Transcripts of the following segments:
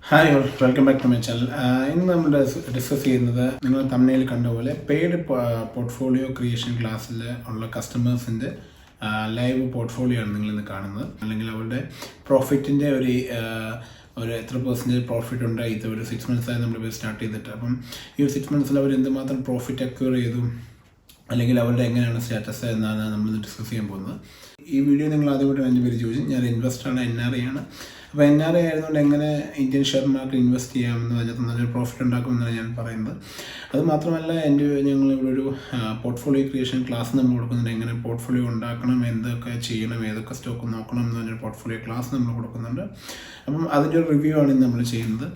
Hi all, welcome back to my channel. ഇന്ന് നമ്മൾ discuss ചെയ്യുന്നത് നിങ്ങൾ തമിഴിൽ കണ്ട പോലെ പെയ്ഡ് പോർട്ട്ഫോളിയോ ക്രിയേഷൻ ക്ലാസ്സിൽ ഉള്ള കസ്റ്റമേഴ്സിൻ്റെ ലൈവ് പോർട്ട്ഫോളിയോ ആണ് നിങ്ങളിന്ന് കാണുന്നത്. അല്ലെങ്കിൽ അവരുടെ പ്രോഫിറ്റിൻ്റെ ഒരു എത്ര പെർസെൻറ്റേജ് പ്രോഫിറ്റ് ഉണ്ട്. ഇത് ഒരു 6 months നമ്മൾ സ്റ്റാർട്ട് ചെയ്തിട്ട്, അപ്പം ഈ ഒരു 6 months അവർ എന്തുമാത്രം പ്രോഫിറ്റ് അക്വയർ ചെയ്തു, അല്ലെങ്കിൽ അവരുടെ എങ്ങനെയാണ് സ്റ്റാറ്റസ് എന്നാണ് നമ്മൾ ഡിസ്കസ് ചെയ്യാൻ പോകുന്നത്. ഈ വീഡിയോ നിങ്ങൾ ആദ്യമായിട്ട് എൻ്റെ പേര് ചോദിച്ചു. ഞാൻ ഇൻവെസ്റ്ററാണ്, NRI ആണ്. അപ്പോൾ NRI ആയതുകൊണ്ട് എങ്ങനെ ഇന്ത്യൻ ഷെയർ മാർക്കറ്റ് ഇൻവെസ്റ്റ് ചെയ്യാമെന്ന് അതിനകത്ത് നല്ലൊരു പ്രോഫിറ്റ് ഉണ്ടാക്കുമെന്നാണ് ഞാൻ പറയുന്നത്. അതുമാത്രമല്ല, ഞങ്ങളിവിടെ ഒരു പോർട്ട്ഫോളിയോ ക്രിയേഷൻ ക്ലാസ് നമ്മൾ കൊടുക്കുന്നുണ്ട്. എങ്ങനെ പോർട്ട്ഫോളിയോ ഉണ്ടാക്കണം, എന്തൊക്കെ ചെയ്യണം, ഏതൊക്കെ സ്റ്റോക്ക് നോക്കണം എന്ന് പറഞ്ഞൊരു പോർട്ട്ഫോളിയോ ക്ലാസ് നമ്മൾ കൊടുക്കുന്നുണ്ട്. അപ്പം അതിൻ്റെ ഒരു റിവ്യൂ ആണ് നമ്മൾ ചെയ്യുന്നത്.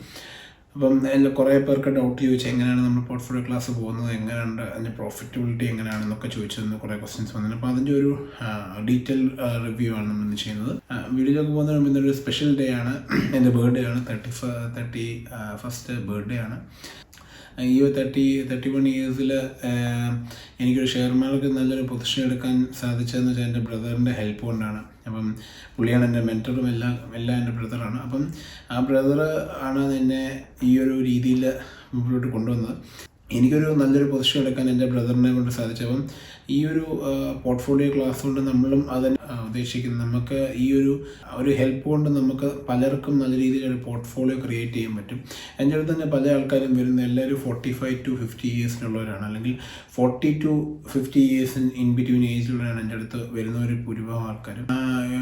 അപ്പം കുറേ പേർക്ക് ഡൗട്ട് ചോദിച്ചു, എങ്ങനെയാണ് നമ്മൾ പോർട്ട്ഫോളിയോ ക്ലാസ് പോകുന്നത്, എങ്ങനെയുണ്ട് അതിൻ്റെ പ്രോഫിറ്റബിലിറ്റി എങ്ങനെയാണെന്നൊക്കെ ചോദിച്ചതെന്ന് കുറേ ക്വസ്റ്റ്യൻസ് വന്നിട്ടുണ്ട്. അപ്പോൾ അതിൻ്റെ ഒരു ഡീറ്റെയിൽ റിവ്യൂ ആണ് നമ്മൾ ചെയ്യുന്നത്. വീഡിയോയിലേക്ക് പോകുന്നതിന് മുമ്പ് ഇന്നൊരു സ്പെഷ്യൽ ഡേ ആണ്, എൻ്റെ ബർത്ത്ഡേ ആണ്. 31st ബർത്ത്ഡേ ആണ്. ഈ 31 yearsൽ എനിക്കൊരു ഷെയർ മാർക്കറ്റ് നല്ലൊരു പൊസിഷൻ എടുക്കാൻ സാധിച്ചതെന്ന് വെച്ചാൽ എൻ്റെ ബ്രദറിൻ്റെ ഹെൽപ്പ് കൊണ്ടാണ്. അപ്പം പുള്ളിയാണ് എൻ്റെ മെൻറ്ററും എല്ലാം എൻ്റെ ബ്രദറാണ്. അപ്പം ആ ബ്രദർ ആണ് എന്നെ ഈ ഒരു രീതിയിൽ മുമ്പോട്ട് കൊണ്ടുവന്നത്. എനിക്കൊരു നല്ലൊരു പൊസിഷൻ എടുക്കാൻ എൻ്റെ ബ്രദറിനെ കൊണ്ട് സാധിച്ചു. അപ്പം ഈ ഒരു പോർട്ട്ഫോളിയോ ക്ലാസ് കൊണ്ട് നമ്മളും അതിന് ഉദ്ദേശിക്കുന്നത്, നമുക്ക് ഈ ഒരു ഹെൽപ്പ് കൊണ്ട് നമുക്ക് പലർക്കും നല്ല രീതിയിലൊരു പോർട്ട്ഫോളിയോ ക്രിയേറ്റ് ചെയ്യാൻ പറ്റും. എൻ്റെ അടുത്ത് തന്നെ പല ആൾക്കാരും വരുന്ന എല്ലാവരും 45 to 50 yearsനുള്ളവരാണ്, അല്ലെങ്കിൽ 40 to 50 years ഇൻ ബിറ്റ്വീൻ ഏജിലുള്ളവരാണ് എൻ്റെ അടുത്ത് വരുന്ന ഒരു ഭൂരിഭാഗം ആൾക്കാരും.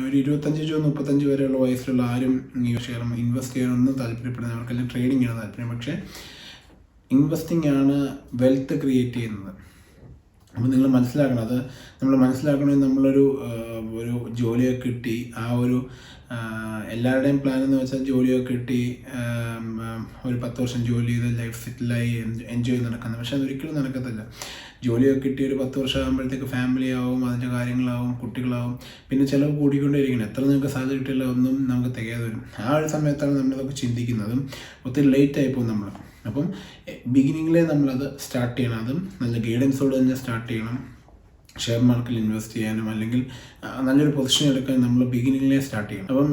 ഒരു 25 to 35 വരെയുള്ള വയസ്സിലുള്ള ആരും ഈ ഷെയർ ഇൻവെസ്റ്റ് ചെയ്യാനൊന്നും താല്പര്യപ്പെടുന്ന ആൾക്കെല്ലാം ട്രേഡിംഗ് ആണ് താല്പര്യം. പക്ഷേ ഇൻവെസ്റ്റിംഗ് ആണ് വെൽത്ത് ക്രിയേറ്റ് ചെയ്യുന്നത്. അപ്പോൾ നിങ്ങൾ മനസ്സിലാക്കണം, അത് നമ്മൾ മനസ്സിലാക്കണമെങ്കിൽ നമ്മളൊരു ജോലിയൊക്കെ കിട്ടി, എല്ലാവരുടെയും പ്ലാൻ എന്ന് വെച്ചാൽ ജോലിയൊക്കെ കിട്ടി ഒരു 10 വർഷം ജോലി ചെയ്ത് ലൈഫ് സെറ്റിലായി എൻജോയ് ചെയ്ത് നടക്കുന്നത്. പക്ഷെ അതൊരിക്കലും നടക്കത്തില്ല. ജോലിയൊക്കെ കിട്ടി ഒരു 10 വർഷം ആകുമ്പോഴത്തേക്ക് ഫാമിലി ആവും, അതിൻ്റെ കാര്യങ്ങളാവും, കുട്ടികളാവും, പിന്നെ ചിലവ് കൂടിക്കൊണ്ടേയിരിക്കണം. എത്ര നിങ്ങൾക്ക് സാലറി കിട്ടില്ല ഒന്നും നമുക്ക് തികയാതെ വരും. ആ ഒരു സമയത്താണ് നമ്മളിതൊക്കെ ചിന്തിക്കുന്നതും. ഒത്തിരി ലേറ്റ് ആയിപ്പോകും നമ്മൾ. അപ്പം ബിഗിനിങ്ങിലേ നമ്മളത് സ്റ്റാർട്ട് ചെയ്യണം. അതും നല്ല ഗൈഡൻസോട് തന്നെ സ്റ്റാർട്ട് ചെയ്യണം. ഷെയർ മാർക്കറ്റിൽ ഇൻവെസ്റ്റ് ചെയ്യാനും അല്ലെങ്കിൽ നല്ലൊരു പൊസിഷൻ എടുക്കാൻ നമ്മൾ ബിഗിനിങ്ങിലേ സ്റ്റാർട്ട് ചെയ്യണം. അപ്പം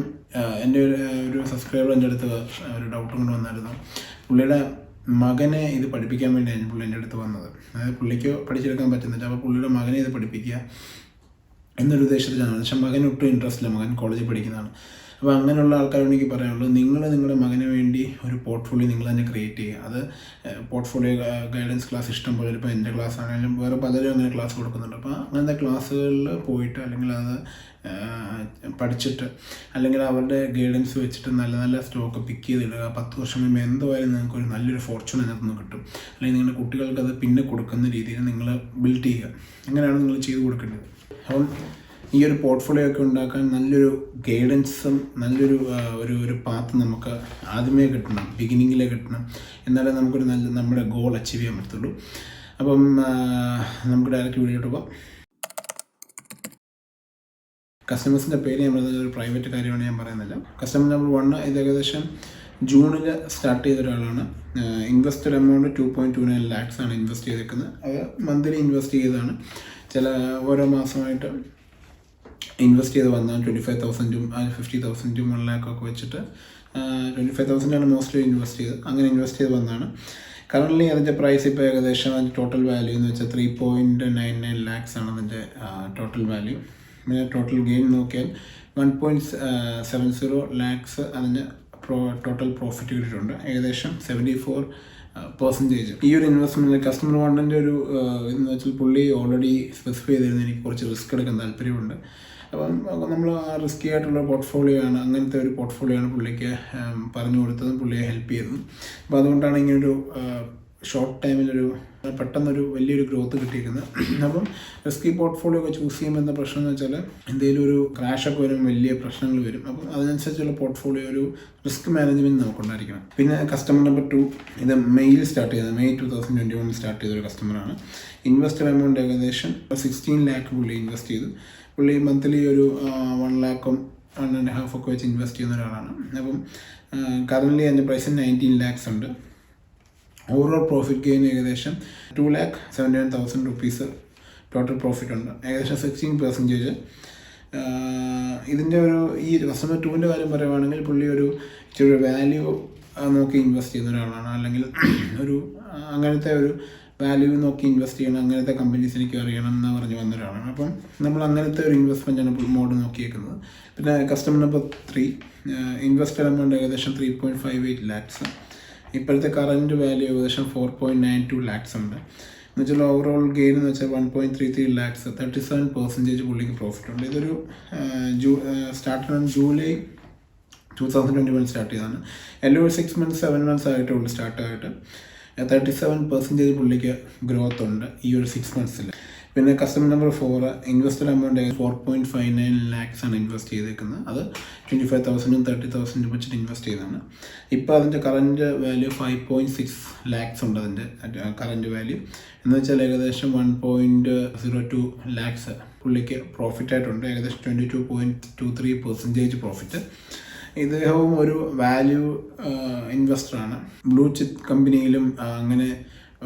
എൻ്റെ ഒരു സബ്സ്ക്രൈബർ എൻ്റെ അടുത്ത് ഒരു ഡൗട്ട് കൊണ്ട് വന്നായിരുന്നു. പുള്ളിയുടെ മകനെ ഇത് പഠിപ്പിക്കാൻ വേണ്ടിയാണ് പുള്ളി എൻ്റെ അടുത്ത് വന്നത്. അതായത് പുള്ളിക്ക് പഠിച്ചെടുക്കാൻ പറ്റുന്നില്ല, അപ്പോൾ പുള്ളിയുടെ മകനെ ഇത് പഠിപ്പിക്കുക എന്നൊരു ഉദ്ദേശത്തിലാണ്. പക്ഷേ മകന് ഒട്ടും ഇൻട്രസ്റ്റ് ഇല്ല, മകൻ കോളേജിൽ പഠിക്കുന്നതാണ്. അപ്പോൾ അങ്ങനെയുള്ള ആൾക്കാരോട് എനിക്ക് പറയാനുള്ളത്, നിങ്ങളുടെ മകന് വേണ്ടി ഒരു പോർട്ട്ഫോളിയോ നിങ്ങൾ തന്നെ ക്രിയേറ്റ് ചെയ്യുക. അത് പോർട്ട്ഫോളിയോ ഗൈഡൻസ് ക്ലാസ് ഇഷ്ടം പോലെ, ഇപ്പോൾ എൻ്റെ ക്ലാസ് ആണെങ്കിലും വേറെ പലരും അങ്ങനെ ക്ലാസ് കൊടുക്കുന്നുണ്ട്. അപ്പോൾ അങ്ങനത്തെ ക്ലാസ്സുകളിൽ പോയിട്ട്, അല്ലെങ്കിൽ അത് പഠിച്ചിട്ട്, അല്ലെങ്കിൽ അവരുടെ ഗൈഡൻസ് വെച്ചിട്ട് നല്ല നല്ല സ്റ്റോക്ക് പിക്ക് ചെയ്തിടുക. 10 വർഷം കഴിയുമ്പോൾ എന്തായാലും നിങ്ങൾക്ക് ഒരു നല്ലൊരു ഫോർച്യൂൺ അതിനകത്തുനിന്ന് കിട്ടും. അല്ലെങ്കിൽ നിങ്ങളുടെ കുട്ടികൾക്ക് അത് പിന്നെ കൊടുക്കുന്ന രീതിയിൽ നിങ്ങൾ ബിൽഡ് ചെയ്യുക. അങ്ങനെയാണ് നിങ്ങൾ ചെയ്ത് കൊടുക്കേണ്ടത്. അപ്പം ഈ ഒരു പോർട്ട്ഫോളിയോ ഒക്കെ ഉണ്ടാക്കാൻ നല്ലൊരു ഗൈഡൻസും നല്ലൊരു പാത്ത് നമുക്ക് ആദ്യമേ കിട്ടണം, ബിഗിനിങ്ങിലേ കിട്ടണം. എന്നാലേ നമുക്കൊരു നമ്മുടെ ഗോൾ അച്ചീവ് ചെയ്യാൻ പറ്റത്തുള്ളൂ. അപ്പം നമുക്ക് ഡയറക്റ്റ് വീഡിയോട്ട് പോകാം. കസ്റ്റമേഴ്സിൻ്റെ പേര് ഞാൻ പറയുന്നത് ഒരു പ്രൈവറ്റ് കാര്യമാണ്, ഞാൻ പറയുന്നില്ല. കസ്റ്റമർ നമ്പർ 1 ഇത് ഏകദേശം ജൂണിൽ സ്റ്റാർട്ട് ചെയ്ത ഒരാളാണ്. ഇൻവെസ്റ്റഡ് എമൗണ്ട് 2.29 lakhs ആണ് ഇൻവെസ്റ്റ് ചെയ്തേക്കുന്നത്. അത് മന്ത്ലി ഇൻവെസ്റ്റ് ചെയ്തതാണ്. ഓരോ മാസമായിട്ട് ഇൻവെസ്റ്റ് ചെയ്ത് വന്നാൽ 25,000 50,000 1 lakh ഒക്കെ വെച്ചിട്ട് 25,000 മോസ്റ്റ്ലി ഇൻവെസ്റ്റ് ചെയ്ത്, അങ്ങനെ ഇൻവെസ്റ്റ് ചെയ്ത് വന്നതാണ്. കറൻ്റ്ലി അതിൻ്റെ പ്രൈസ് ഇപ്പോൾ ഏകദേശം അതിൻ്റെ ടോട്ടൽ വാല്യൂ എന്ന് വെച്ചാൽ 3.99 lakhs ആണ് അതിൻ്റെ ടോട്ടൽ വാല്യൂ. പിന്നെ ടോട്ടൽ ഗെയിൻ നോക്കിയാൽ 1.70 lakhs അതിൻ്റെ ടോട്ടൽ പ്രോഫിറ്റ് കിട്ടിയിട്ടുണ്ട്. ഏകദേശം 74%. ഈ ഒരു ഇൻവെസ്റ്റ്മെൻറ്റ് കസ്റ്റമർ 1ൻ്റെ ഒരു എന്ന് വെച്ചാൽ പുള്ളി ഓൾറെഡി സ്പെസിഫൈ ചെയ്തിരുന്ന എനിക്ക് കുറച്ച് റിസ്ക് എടുക്കാൻ താല്പര്യമുണ്ട്. അപ്പം നമ്മൾ ആ റിസ്കി ആയിട്ടുള്ള പോർട്ട്ഫോളിയോ ആണ്, അങ്ങനത്തെ ഒരു പോർട്ട്ഫോളിയോ ആണ് പുള്ളിക്ക് പറഞ്ഞു കൊടുത്തതും പുള്ളിയെ ഹെൽപ്പ് ചെയ്തതും. അപ്പോൾ അതുകൊണ്ടാണ് ഇങ്ങനൊരു ഷോർട്ട് ടൈമിലൊരു പെട്ടെന്നൊരു വലിയൊരു ഗ്രോത്ത് കിട്ടിയിരിക്കുന്നത്. അപ്പം റിസ്കി പോർട്ട്ഫോളിയോ ഒക്കെ ചൂസ് ചെയ്യുമ്പോൾ പ്രശ്നം എന്ന് വെച്ചാൽ എന്തെങ്കിലും ഒരു ക്രാഷൊക്കെ വരും, വലിയ പ്രശ്നങ്ങൾ വരും. അപ്പം അതിനനുസരിച്ചുള്ള പോർട്ട്ഫോളിയോ ഒരു റിസ്ക് മാനേജ്മെൻറ്റ് നമുക്കുണ്ടായിരിക്കണം. പിന്നെ കസ്റ്റമർ നമ്പർ 2 ഇത് മെയ്യിൽ സ്റ്റാർട്ട് ചെയ്തത്, May 2021 സ്റ്റാർട്ട് ചെയ്തൊരു കസ്റ്റമറാണ്. ഇൻവെസ്റ്റഡ് എമൗണ്ട് ഏകദേശം 16 lakh പുള്ളി ഇൻവെസ്റ്റ് ചെയ്തു. പുള്ളി മന്ത്ലി ഒരു 1 lakh 1.5 ഒക്കെ വെച്ച് ഇൻവെസ്റ്റ് ചെയ്യുന്ന ഒരാളാണ്. അപ്പം കറൻ്റ്ലി അതിൻ്റെ പ്രൈസ് 19 lakhs ഉണ്ട്. ഓവറോൾ പ്രോഫിറ്റ് ഗെയിൻ ഏകദേശം 2,79,000 rupees ടോട്ടൽ പ്രോഫിറ്റ് ഉണ്ട്. ഏകദേശം 16%. ഇതിൻ്റെ ഈ കസ്റ്റമർ 2ൻ്റെ കാര്യം പറയുവാണെങ്കിൽ പുള്ളി ഇച്ചിരി വാല്യൂ നോക്കി ഇൻവെസ്റ്റ് ചെയ്യുന്ന ഒരാളാണ്, അല്ലെങ്കിൽ ഒരു അങ്ങനത്തെ ഒരു വാല്യൂ നോക്കി ഇൻവെസ്റ്റ് ചെയ്യണം, അങ്ങനത്തെ കമ്പനീസിലേക്ക് അറിയണം എന്ന് പറഞ്ഞ് വന്ന ഒരാളാണ്. അപ്പം നമ്മൾ അങ്ങനത്തെ ഒരു ഇൻവെസ്റ്റ്മെൻറ്റാണ് മോഡ് നോക്കിയേക്കുന്നത്. പിന്നെ കസ്റ്റമർ നമ്പർ 3, ഇൻവെസ്റ്റഡ് എമൗണ്ട് ഏകദേശം 3.58 lakhs. ഇപ്പോഴത്തെ കറൻറ്റ് വാല്യൂ ഏകദേശം 4.92 lakhs ഉണ്ട്. എന്നുവെച്ചാൽ ഓവറോൾ ഗെയിൻ എന്ന് വെച്ചാൽ 1.33 lakhs, 37% പുള്ളിക്ക് പ്രോഫിറ്റ് ഉണ്ട്. ഇതൊരു സ്റ്റാർട്ടഡ് ഓൺ ജൂലൈ 2021 സ്റ്റാർട്ട് ചെയ്തതാണ്. എല്ലാം ഒരു 6 months 7 months ആയിട്ടുള്ളൂ സ്റ്റാർട്ടായിട്ട്. 37% പുള്ളിക്ക് ഗ്രോത്ത് ഉണ്ട് ഈ ഒരു 6 months. പിന്നെ customer number 4, invested amount 4.59 lakhs ആണ് ഇൻവെസ്റ്റ് ചെയ്തേക്കുന്നത്. അത് 25,000 30,000 വെച്ചിട്ട് ഇൻവെസ്റ്റ് ചെയ്തതാണ്. ഇപ്പോൾ അതിൻ്റെ കറൻറ്റ് വാല്യൂ 5.6 lakhs ഉണ്ട്. അതിൻ്റെ കറൻറ്റ് വാല്യൂ എന്ന് വെച്ചാൽ ഏകദേശം 1.02 lakhs പുള്ളിക്ക് പ്രോഫിറ്റായിട്ടുണ്ട്. ഏകദേശം 22.23% പ്രോഫിറ്റ്. ഇദ്ദേഹവും ഒരു വാല്യൂ ഇൻവെസ്റ്ററാണ്. ബ്ലൂ ചിപ്പ് കമ്പനിയിലും അങ്ങനെ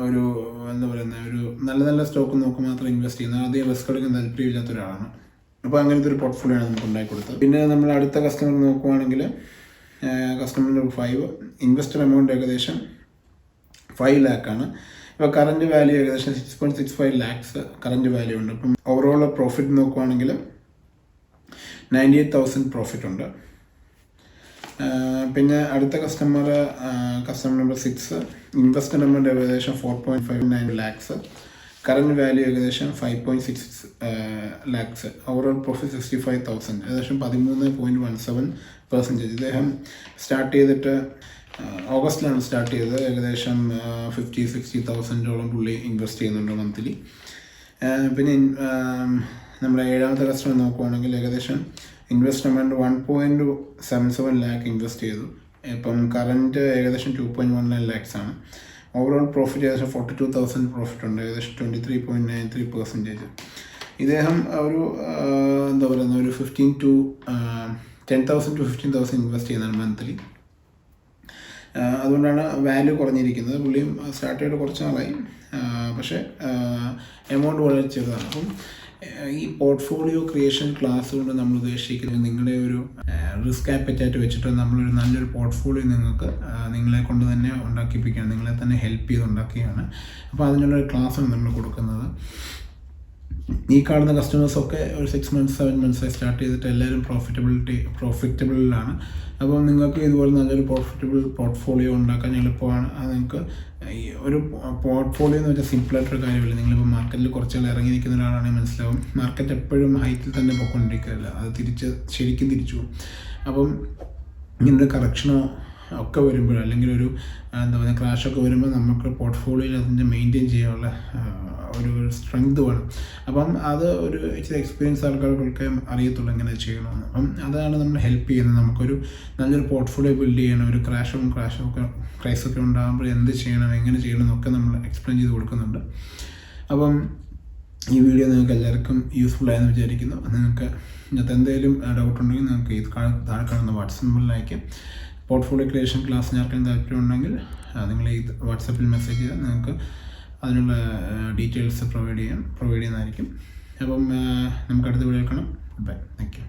ഒരു എന്താ പറയുന്നത്, ഒരു നല്ല നല്ല സ്റ്റോക്ക് നോക്കി മാത്രം ഇൻവെസ്റ്റ് ചെയ്യുന്നത്, അധികം റിസ്ക് എടുക്കാൻ താല്പര്യമില്ലാത്ത ഒരാളാണ്. അപ്പോൾ അങ്ങനത്തെ ഒരു പോർട്ട്ഫോളിയോ ആണ് നമുക്ക് ഉണ്ടാക്കി കൊടുത്തത്. പിന്നെ നമ്മൾ അടുത്ത കസ്റ്റമർ നോക്കുവാണെങ്കിൽ കസ്റ്റമർ നമ്പർ 5, ഇൻവെസ്റ്റഡ് എമൗണ്ട് ഏകദേശം 5 lakh ആണ്. ഇപ്പോൾ കറൻറ്റ് വാല്യൂ ഏകദേശം 6.65 lakhs കറൻറ്റ് വാല്യൂ ഉണ്ട്. അപ്പം ഓവറോൾ പ്രോഫിറ്റ് നോക്കുവാണെങ്കിൽ 98,000 പ്രോഫിറ്റ് ഉണ്ട്. പിന്നെ അടുത്ത കസ്റ്റമർ നമ്പർ 6, ഇൻവെസ്റ്റഡ് എമൗണ്ട് ഏകദേശം 4.59 lakhs, കറൻറ്റ് വാല്യൂ ഏകദേശം 5.6 lakhs, ഓവറോൾ പ്രോഫിറ്റ് 65,000, ഏകദേശം 13.17%. ഇദ്ദേഹം സ്റ്റാർട്ട് ചെയ്തിട്ട് ഓഗസ്റ്റിലാണ് സ്റ്റാർട്ട് ചെയ്തത്. ഏകദേശം 50,000-60,000 പുള്ളി ഇൻവെസ്റ്റ് ചെയ്യുന്നുണ്ട് മന്ത്ലി. പിന്നെ നമ്മുടെ 7ാമത്തെ കസ്റ്റമർ നോക്കുവാണെങ്കിൽ ഏകദേശം ഇൻവെസ്റ്റ് എമൗണ്ട് 1.77 lakh ഇൻവെസ്റ്റ് ചെയ്തു. ഇപ്പം കറൻറ്റ് ഏകദേശം 2.19 lakhs ആണ്. ഓവറോൾ പ്രോഫിറ്റ് ഏകദേശം 42,000 പ്രോഫിറ്റ് ഉണ്ട്, ഏകദേശം 23.93%. ഇദ്ദേഹം ഒരു എന്താ പറയുന്ന ഒരു 10,000 to 15,000 ഇൻവെസ്റ്റ് ചെയ്യുന്നതാണ് മന്ത്ലി. അതുകൊണ്ടാണ് വാല്യൂ കുറഞ്ഞിരിക്കുന്നത്. പുള്ളിയും സ്റ്റാർട്ട് ചെയ്തിട്ട് കുറച്ച് നാളായി, പക്ഷേ എമൗണ്ട് വളരെ ചെറുതാണ്. അപ്പം ഈ പോർട്ട്ഫോളിയോ ക്രിയേഷൻ ക്ലാസ് കൊണ്ട് നമ്മൾ ഉദ്ദേശിക്കുന്നത് നിങ്ങളുടെ ഒരു റിസ്ക് ആപ്പറ്റൈറ്റ് വെച്ചിട്ട് നമ്മളൊരു നല്ലൊരു പോർട്ട്ഫോളിയോ നിങ്ങൾക്ക് നിങ്ങളെ കൊണ്ട് തന്നെ ഉണ്ടാക്കിപ്പിക്കുകയാണ്, നിങ്ങളെ തന്നെ ഹെൽപ്പ് ചെയ്ത് ഉണ്ടാക്കുകയാണ്. അപ്പോൾ അതിനുള്ളൊരു ക്ലാസ്സാണ് നമ്മൾ കൊടുക്കുന്നത്. ഈ കാണുന്ന കസ്റ്റമേഴ്സൊക്കെ ഒരു 6 months 7 months സ്റ്റാർട്ട് ചെയ്തിട്ട് എല്ലാവരും പ്രോഫിറ്റബിളിലാണ്. അപ്പം നിങ്ങൾക്ക് ഇതുപോലെ നല്ലൊരു പോർട്ട്ഫോളിയോ ഉണ്ടാക്കാൻ എളുപ്പമാണ്. അത് നിങ്ങൾക്ക് ഈ ഒരു പോർട്ട്ഫോളിയോ എന്ന് വെച്ചാൽ സിമ്പിളായിട്ടൊരു കാര്യമില്ല. നിങ്ങളിപ്പോൾ മാർക്കറ്റിൽ കുറച്ചാൾ ഇറങ്ങി നിൽക്കുന്ന ഒരാളാണെങ്കിൽ മനസ്സിലാവും, മാർക്കറ്റ് എപ്പോഴും ഹൈറ്റിൽ തന്നെ പോയിക്കൊണ്ടിരിക്കുകയല്ല, അത് ശരിക്കും തിരിച്ചു പോകും. അപ്പം ഇങ്ങനൊരു കറക്ഷനോ ഒക്കെ വരുമ്പോൾ, അല്ലെങ്കിൽ ഒരു എന്താ പറയുക ക്രാഷൊക്കെ വരുമ്പോൾ നമുക്ക് പോർട്ട്ഫോളിയോയിൽ അതിൻ്റെ മെയിൻറ്റെയിൻ ചെയ്യാനുള്ള ഒരു സ്ട്രെങ്ത് വേണം. അപ്പം അത് ഒരു ഇച്ചിരി എക്സ്പീരിയൻസ് ആൾക്കാർക്കൊക്കെ അറിയത്തുള്ളൂ എങ്ങനെ ചെയ്യണമെന്ന്. അപ്പം അതാണ് നമ്മൾ ഹെൽപ്പ് ചെയ്യുന്നത്. നമുക്കൊരു നല്ലൊരു പോർട്ട്ഫോളിയോ ബിൽഡ് ചെയ്യണം. ഒരു ക്രൈസൊക്കെ ഉണ്ടാകുമ്പോൾ എന്ത് ചെയ്യണം, എങ്ങനെ ചെയ്യണം എന്നൊക്കെ നമ്മൾ എക്സ്പ്ലെയിൻ ചെയ്ത് കൊടുക്കുന്നുണ്ട്. അപ്പം ഈ വീഡിയോ നിങ്ങൾക്ക് എല്ലാവർക്കും യൂസ്ഫുൾ ആയെന്ന് വിചാരിക്കുന്നു. നിങ്ങൾക്ക് ഇങ്ങനത്തെ എന്തെങ്കിലും ഡൗട്ട് ഉണ്ടെങ്കിൽ നിങ്ങൾക്ക് ഇത് താഴെ കാണുന്ന വാട്സപ്പ് നമ്പറിൽ അയക്കാം. പോർട്ട്ഫോളിയോ ക്രിയേഷൻ ക്ലാസ്സിന് ആർക്കും താല്പര്യമുണ്ടെങ്കിൽ നിങ്ങൾ ഈ വാട്സപ്പിൽ മെസ്സേജ് ചെയ്താൽ നിങ്ങൾക്ക് അതിനുള്ള ഡീറ്റെയിൽസ് പ്രൊവൈഡ് ചെയ്യുന്നതായിരിക്കും. അപ്പം നമുക്ക് അടുത്ത വീഡിയോ കാണാം. Bye, thank U.